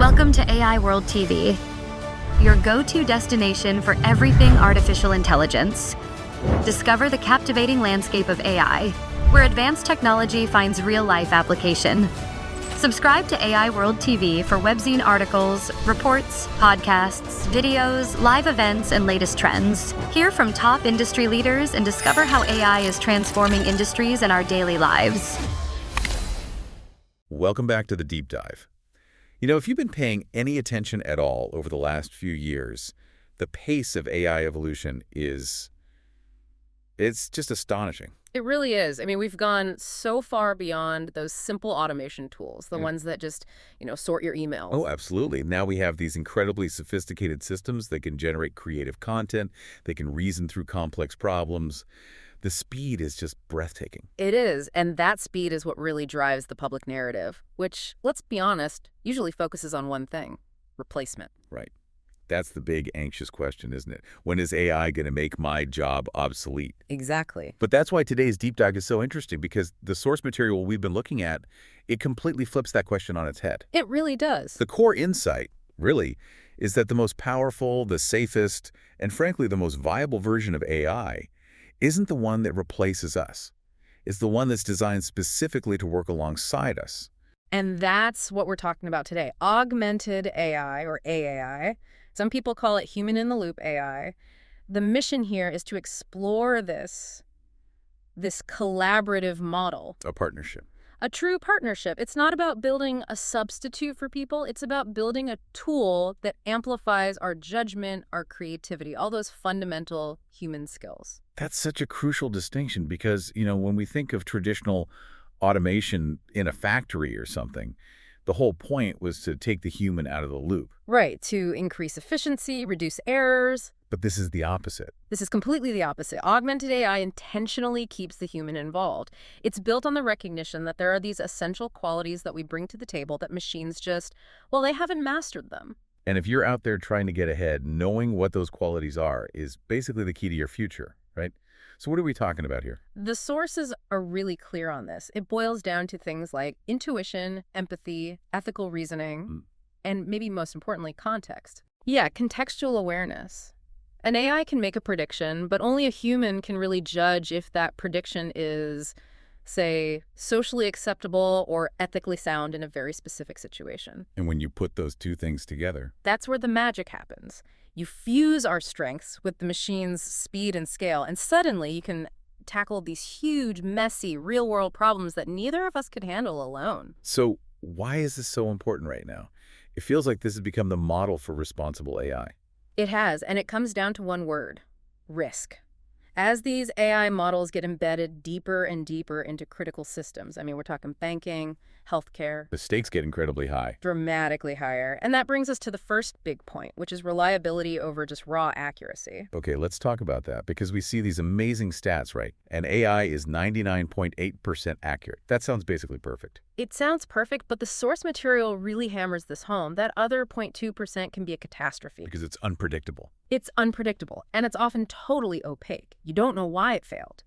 Welcome to AI World TV, your go-to destination for everything artificial intelligence. Discover the captivating landscape of AI, where advanced technology finds real-life application. Subscribe to AI World TV for webzine articles, reports, podcasts, videos, live events, and latest trends. Hear from top industry leaders and discover how AI is transforming industries and our daily lives. Welcome back to the Deep Dive. You know, if you've been paying any attention at all over the last few years, the pace of AI evolution it's just astonishing. It really is. I mean, we've gone so far beyond those simple automation tools, the ones that just, sort your emails. Oh, absolutely. Now we have these incredibly sophisticated systems that can generate creative content, they can reason through complex problems. The speed is just breathtaking. It is, and that speed is what really drives the public narrative, which, let's be honest, usually focuses on one thing: replacement. Right. That's the big anxious question, isn't it? When is AI going to make my job obsolete? Exactly. But that's why today's deep dive is so interesting, because the source material we've been looking at, it completely flips that question on its head. It really does. The core insight, really, is that the most powerful, the safest, and frankly the most viable version of AI isn't the one that replaces us. It's the one that's designed specifically to work alongside us. And that's what we're talking about today. Augmented AI, or AAI. Some people call it human-in-the-loop AI. The mission here is to explore this collaborative model. A partnership. A true partnership. It's not about building a substitute for people. It's about building a tool that amplifies our judgment, our creativity, all those fundamental human skills. That's such a crucial distinction because, when we think of traditional automation in a factory or something, the whole point was to take the human out of the loop. Right, to increase efficiency, reduce errors. But this is the opposite. This is completely the opposite. Augmented AI intentionally keeps the human involved. It's built on the recognition that there are these essential qualities that we bring to the table that machines they haven't mastered them. And if you're out there trying to get ahead, knowing what those qualities are is basically the key to your future, right? So what are we talking about here? The sources are really clear on this. It boils down to things like intuition, empathy, ethical reasoning, and maybe most importantly, context. Yeah, contextual awareness. An AI can make a prediction, but only a human can really judge if that prediction is, say, socially acceptable or ethically sound in a very specific situation. And when you put those two things together, that's where the magic happens. You fuse our strengths with the machine's speed and scale, and suddenly you can tackle these huge, messy, real-world problems that neither of us could handle alone. So why is this so important right now? It feels like this has become the model for responsible AI. It has, and it comes down to one word: risk. As these AI models get embedded deeper and deeper into critical systems, I mean, we're talking banking, healthcare. The stakes get incredibly high. Dramatically higher. And that brings us to the first big point, which is reliability over just raw accuracy. Okay, let's talk about that, because we see these amazing stats, right? And AI is 99.8% accurate. That sounds basically perfect. It sounds perfect, but the source material really hammers this home. That other 0.2% can be a catastrophe. Because it's unpredictable. It's unpredictable, and it's often totally opaque. You don't know why it failed.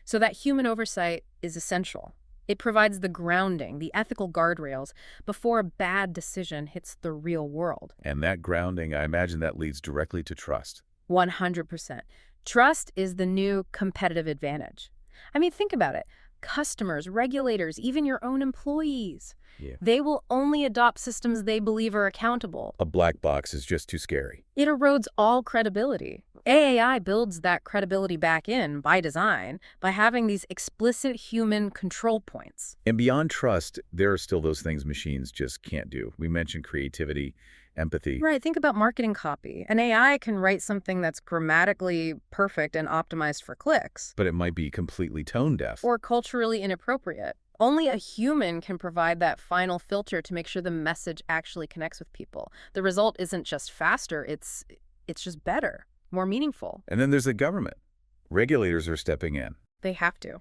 So that human oversight is essential. It provides the grounding, the ethical guardrails, before a bad decision hits the real world. And that grounding, I imagine that leads directly to trust. 100%. Trust is the new competitive advantage. I mean, think about it. Customers, regulators, even your own employees. Yeah. They will only adopt systems they believe are accountable. A black box is just too scary. It erodes all credibility. AAI builds that credibility back in by design by having these explicit human control points. And beyond trust, there are still those things machines just can't do. We mentioned creativity, empathy. Right, think about marketing copy. An AI can write something that's grammatically perfect and optimized for clicks. But it might be completely tone deaf. Or culturally inappropriate. Only a human can provide that final filter to make sure the message actually connects with people. The result isn't just faster, it's just better, more meaningful. And then there's the government. Regulators are stepping in. They have to.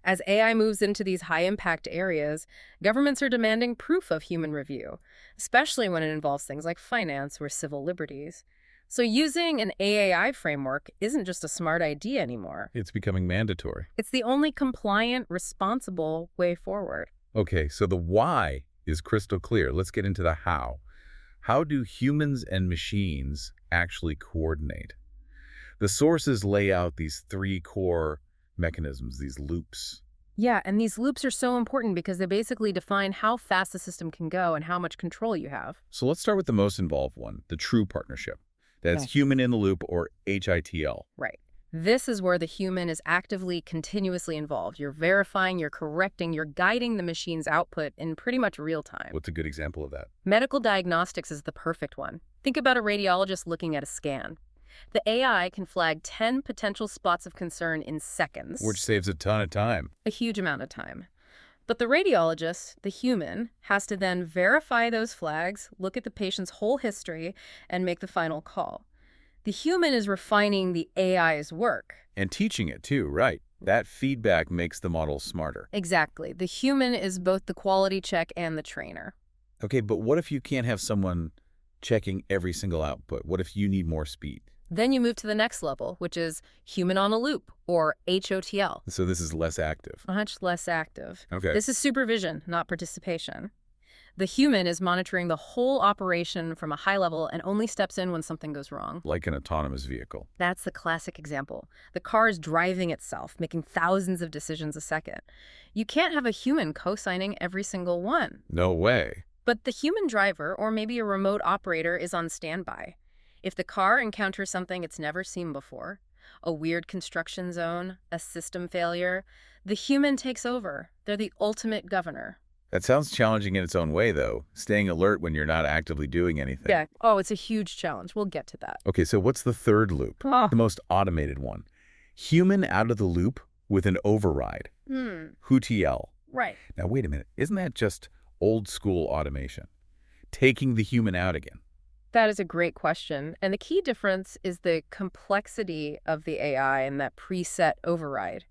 As AI moves into these high-impact areas, governments are demanding proof of human review, especially when it involves things like finance or civil liberties. So using an AAI framework isn't just a smart idea anymore. It's becoming mandatory. It's the only compliant, responsible way forward. Okay, so the why is crystal clear. Let's get into the how. How do humans and machines actually coordinate? The sources lay out these three core mechanisms, these loops. Yeah, and these loops are so important because they basically define how fast the system can go and how much control you have. So let's start with the most involved one, the true partnership. That's human in the loop, or HITL. Right. This is where the human is actively, continuously involved. You're verifying, you're correcting, you're guiding the machine's output in pretty much real time. What's a good example of that? Medical diagnostics is the perfect one. Think about a radiologist looking at a scan. The AI can flag 10 potential spots of concern in seconds. Which saves a ton of time. A huge amount of time. But the radiologist, the human, has to then verify those flags, look at the patient's whole history, and make the final call. The human is refining the AI's work. And teaching it too, right? That feedback makes the model smarter. Exactly. The human is both the quality check and the trainer. Okay, but what if you can't have someone checking every single output? What if you need more speed? Then you move to the next level, which is human on a loop, or HOTL. So this is less active. Much less active. Okay. This is supervision, not participation. The human is monitoring the whole operation from a high level and only steps in when something goes wrong. Like an autonomous vehicle. That's the classic example. The car is driving itself, making thousands of decisions a second. You can't have a human co-signing every single one. No way. But the human driver, or maybe a remote operator, is on standby. If the car encounters something it's never seen before, a weird construction zone, a system failure, the human takes over. They're the ultimate governor. That sounds challenging in its own way, though, staying alert when you're not actively doing anything. Yeah. Oh, it's a huge challenge. We'll get to that. Okay, so what's the third loop? Oh. The most automated one. Human out of the loop with an override. HUTL. Right. Now, wait a minute. Isn't that just old school automation? Taking the human out again. That is a great question. And the key difference is the complexity of the AI and that preset override.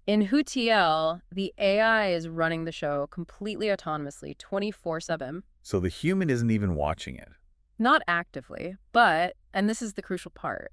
In HUTL, the AI is running the show completely autonomously, 24/7. So the human isn't even watching it. Not actively, but, and this is the crucial part,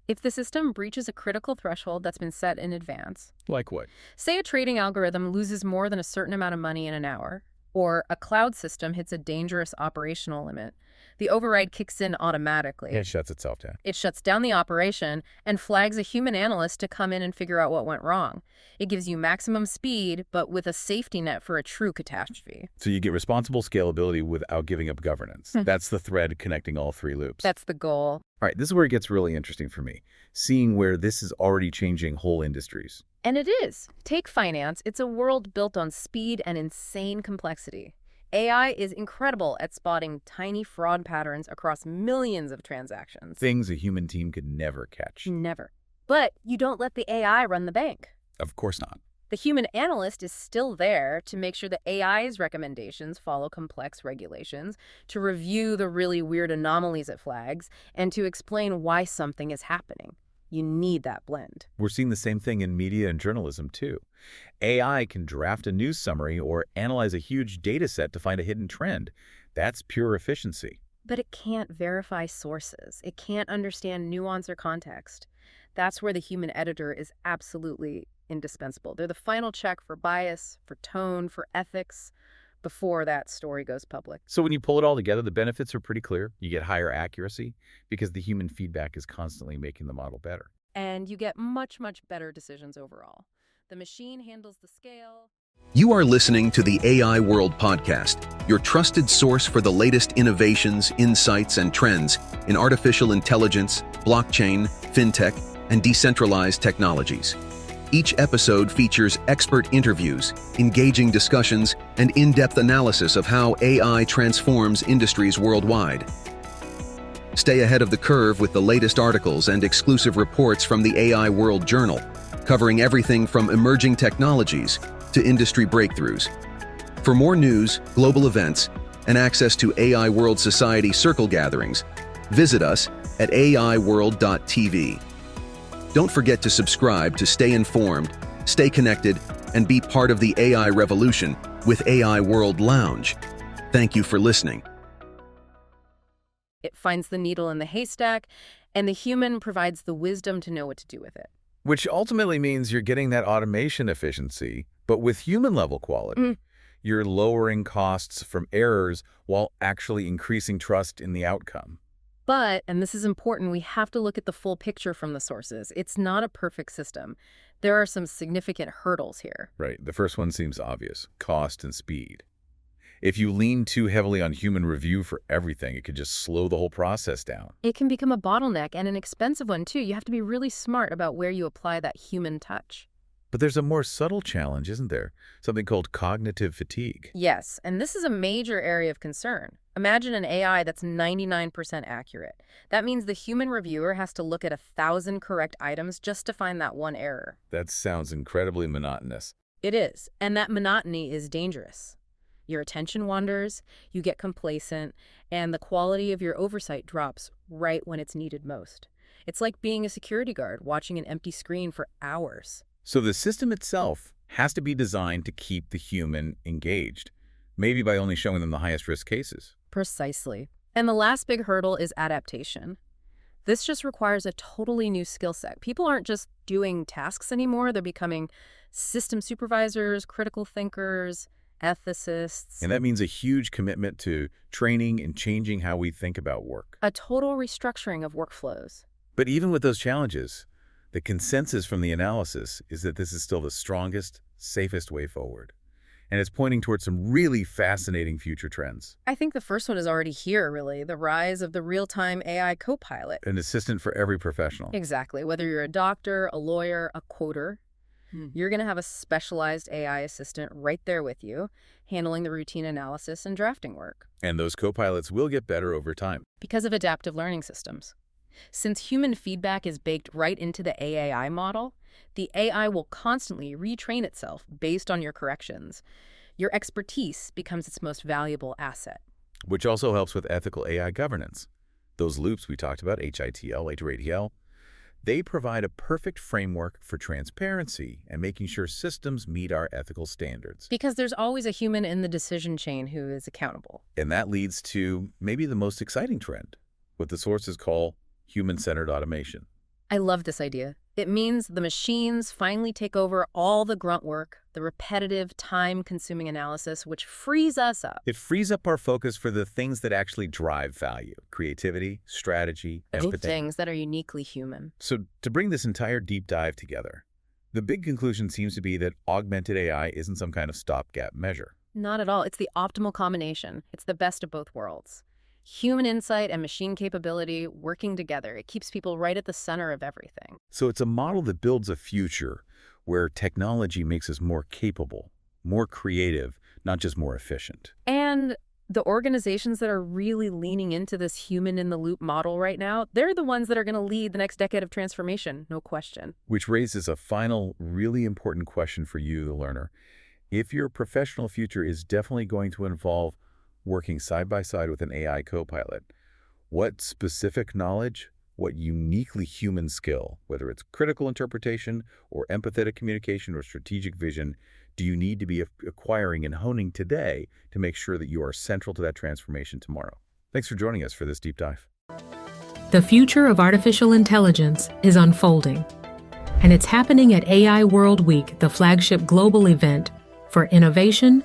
if the system breaches a critical threshold that's been set in advance, Like what? say a trading algorithm loses more than a certain amount of money in an hour, or a cloud system hits a dangerous operational limit, the override kicks in automatically. It shuts itself down. It shuts down the operation and flags a human analyst to come in and figure out what went wrong. It gives you maximum speed, but with a safety net for a true catastrophe. So you get responsible scalability without giving up governance. That's the thread connecting all three loops. That's the goal. All right, this is where it gets really interesting for me, seeing where this is already changing whole industries. And it is. Take finance. It's a world built on speed and insane complexity. AI is incredible at spotting tiny fraud patterns across millions of transactions. Things a human team could never catch. Never. But you don't let the AI run the bank. Of course not. The human analyst is still there to make sure the AI's recommendations follow complex regulations, to review the really weird anomalies it flags, and to explain why something is happening. You need that blend. We're seeing the same thing in media and journalism, too. AI can draft a news summary or analyze a huge data set to find a hidden trend. That's pure efficiency. But it can't verify sources. It can't understand nuance or context. That's where the human editor is absolutely indispensable. They're the final check for bias, for tone, for ethics, before that story goes public. So when you pull it all together, the benefits are pretty clear. You get higher accuracy because the human feedback is constantly making the model better. And you get much, much better decisions overall. The machine handles the scale. You are listening to the AI World Podcast, your trusted source for the latest innovations, insights, and trends in artificial intelligence, blockchain, fintech, and decentralized technologies. Each episode features expert interviews, engaging discussions, and in-depth analysis of how AI transforms industries worldwide. Stay ahead of the curve with the latest articles and exclusive reports from the AI World Journal, covering everything from emerging technologies to industry breakthroughs. For more news, global events, and access to AI World Society circle gatherings, visit us at aiworld.tv. Don't forget to subscribe to stay informed, stay connected, and be part of the AI revolution with AI World Lounge. Thank you for listening. It finds the needle in the haystack, and the human provides the wisdom to know what to do with it. Which ultimately means you're getting that automation efficiency, but with human-level quality. You're lowering costs from errors while actually increasing trust in the outcome. But, and this is important, we have to look at the full picture from the sources. It's not a perfect system. There are some significant hurdles here. Right. The first one seems obvious: cost and speed. If you lean too heavily on human review for everything, it could just slow the whole process down. It can become a bottleneck, and an expensive one too. You have to be really smart about where you apply that human touch. But there's a more subtle challenge, isn't there? Something called cognitive fatigue. Yes, and this is a major area of concern. Imagine an AI that's 99% accurate. That means the human reviewer has to look at 1,000 correct items just to find that one error. That sounds incredibly monotonous. It is, and that monotony is dangerous. Your attention wanders, you get complacent, and the quality of your oversight drops right when it's needed most. It's like being a security guard watching an empty screen for hours. So the system itself has to be designed to keep the human engaged, maybe by only showing them the highest risk cases. Precisely. And the last big hurdle is adaptation. This just requires a totally new skill set. People aren't just doing tasks anymore. They're becoming system supervisors, critical thinkers, ethicists. And that means a huge commitment to training and changing how we think about work. A total restructuring of workflows. But even with those challenges, the consensus from the analysis is that this is still the strongest, safest way forward. And it's pointing towards some really fascinating future trends. I think the first one is already here, really, the rise of the real-time AI co-pilot. An assistant for every professional. Exactly. Whether you're a doctor, a lawyer, a coder, you're going to have a specialized AI assistant right there with you, handling the routine analysis and drafting work. And those co-pilots will get better over time. Because of adaptive learning systems. Since human feedback is baked right into the AAI model, the AI will constantly retrain itself based on your corrections. Your expertise becomes its most valuable asset. Which also helps with ethical AI governance. Those loops we talked about, HITL, HRATL, they provide a perfect framework for transparency and making sure systems meet our ethical standards. Because there's always a human in the decision chain who is accountable. And that leads to maybe the most exciting trend, what the sources call human-centered automation. I love this idea. It means the machines finally take over all the grunt work, the repetitive, time-consuming analysis, which frees us up. It frees up our focus for the things that actually drive value: creativity, strategy, empathy. Things that are uniquely human. So to bring this entire deep dive together, the big conclusion seems to be that augmented AI isn't some kind of stopgap measure. Not at all. It's the optimal combination. It's the best of both worlds. Human insight and machine capability working together. It keeps people right at the center of everything. So it's a model that builds a future where technology makes us more capable, more creative, not just more efficient. And the organizations that are really leaning into this human-in-the-loop model right now, they're the ones that are going to lead the next decade of transformation, no question. Which raises a final, really important question for you, the learner. If your professional future is definitely going to involve working side by side with an AI co-pilot, what specific knowledge, what uniquely human skill, whether it's critical interpretation or empathetic communication or strategic vision, do you need to be acquiring and honing today to make sure that you are central to that transformation tomorrow? Thanks for joining us for this deep dive. The future of artificial intelligence is unfolding, and it's happening at AI World Week, the flagship global event for innovation,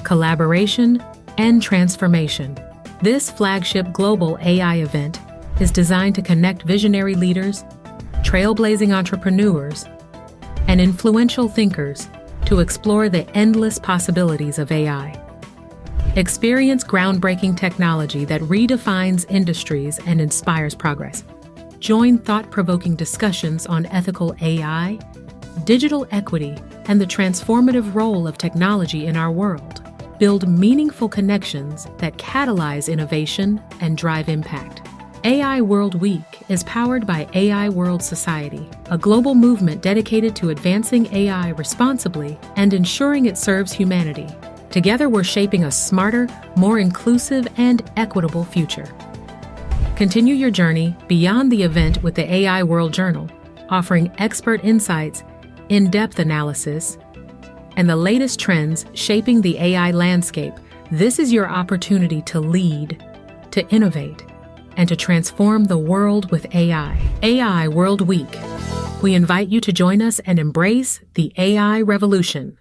collaboration, and transformation. This flagship global AI event is designed to connect visionary leaders, trailblazing entrepreneurs, and influential thinkers to explore the endless possibilities of AI. Experience groundbreaking technology that redefines industries and inspires progress. Join thought-provoking discussions on ethical AI, digital equity, and the transformative role of technology in our world. Build meaningful connections that catalyze innovation and drive impact. AI World Week is powered by AI World Society, a global movement dedicated to advancing AI responsibly and ensuring it serves humanity. Together, we're shaping a smarter, more inclusive, and equitable future. Continue your journey beyond the event with the AI World Journal, offering expert insights, in-depth analysis, and the latest trends shaping the AI landscape. This is your opportunity to lead, to innovate, and to transform the world with AI. AI World Week. We invite you to join us and embrace the AI revolution.